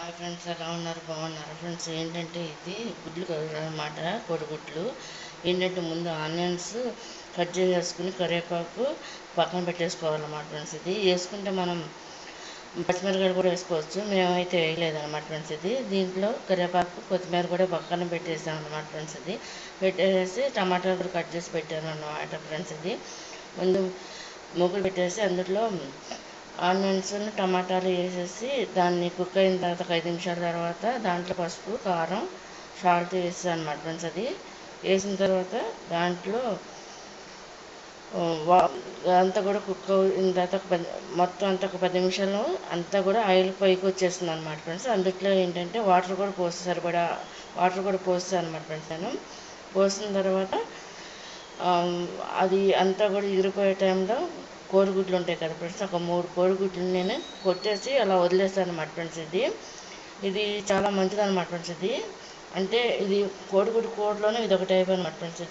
Hi friends, ఎలా ఉన్నారు? బాగున్నారు ఫ్రెండ్స్. ఏంటంటే ఇది గుడ్లు అనమాట, కోడిగుడ్లు. ఏంటంటే ముందు ఆనియన్స్ కట్ చేసేసుకుని కరివేపాకు పక్కన పెట్టేసుకోవాలన్నమాట ఫ్రెండ్స్. ఇది వేసుకుంటే మనం పచ్చిమిరపకాయలు కూడా వేసుకోవచ్చు. మేమైతే వేయలేదన్నమాట ఫ్రెండ్స్. ఇది దీంట్లో కరివేపాకు కొత్తిమీర కూడా పక్కన పెట్టేసాం అన్నమాట ఫ్రెండ్స్. ఇది పెట్టేసి టమాటాలు కూడా కట్ చేసి పెట్టాను అన్నమాట ఫ్రెండ్స్. ఇది ముందు ముగ్గులు పెట్టేసి అందులో ఆనియన్స్ టమాటాలు వేసేసి దాన్ని కుక్ అయిన తర్వాత ఒక 5 నిమిషాల తర్వాత దాంట్లో పసుపు కారం సాల్ట్ వేస్తాను అనమాట ఫ్రెండ్స్. అది వేసిన తర్వాత దాంట్లో అంతా కూడా కుక్ అయిన తర్వాత మొత్తం అంతా ఒక 10 నిమిషాలు అంతా కూడా ఆయిల్ పైకి వచ్చేస్తుంది అనమాట ఫ్రెండ్స్. అందులో ఏంటంటే వాటర్ కూడా పోస్తారు, కూడా వాటర్ కూడా పోస్తాను అనమాట ఫ్రెండ్స్. నేను పోసిన తర్వాత అది అంతా కూడా ఇరిపోయే టైంలో కోడిగుడ్లు ఉంటాయి కదా ఫ్రెండ్స్, ఒక 3 కోడిగుడ్లు నేను కొట్టేసి అలా వదిలేస్తాను అనమాట ఫ్రెండ్స్. ఇది చాలా మంచిది అనమాట ఫ్రెండ్స్. అంటే ఇది కోడిగుడ్డు కూరలోనే ఇది ఒక టైప్ అనమాట ఫ్రెండ్స్.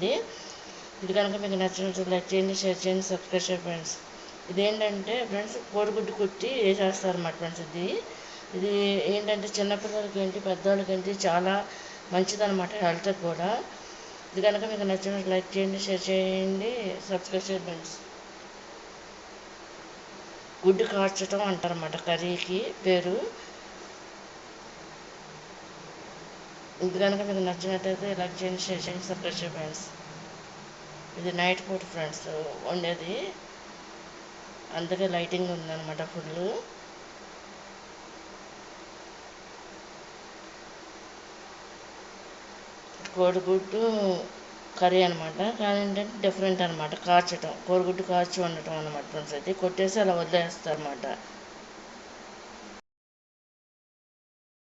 ఇది కనుక మీకు నచ్చినట్టు లైక్ చేయండి, షేర్ చేయండి, సబ్స్క్రైబ్ చేయండి ఫ్రెండ్స్. ఇదేంటంటే ఫ్రెండ్స్ కోడిగుడ్డు కుట్టి వేసేస్తారు అనమాట ఫ్రెండ్స్. ఇది ఏంటంటే చిన్నపిల్లలకి ఏంటి పెద్దవాళ్ళకి ఏంటి చాలా మంచిదన్నమాట, హెల్త్కి కూడా. ఇది కనుక మీకు నచ్చినట్టు లైక్ చేయండి, షేర్ చేయండి, సబ్స్క్రైబ్ చేయండి ఫ్రెండ్స్. గుడ్డు కార్చటం అంటారన్నమాట కర్రీకి పేరు. ఇది కనుక మీకు నచ్చినట్టయితే లైక్ చేయండి, షేర్ చేయండి, సబ్స్క్రైబ్ చేయండి ఫ్రెండ్స్. ఇది నైట్ పూట ఫ్రెండ్స్ వండేది, అందుకే లైటింగ్ ఉందన్నమాట ఫుల్. కోడిగుడ్డు కర్రీ అనమాట, కానీ ఏంటంటే డిఫరెంట్ అనమాట, కార్చటం, కోడిగుడ్డు కార్చి వండటం అనమాట ఫ్రెండ్స్. అయితే కొట్టేసి అలా వదిలేస్తారు అనమాట.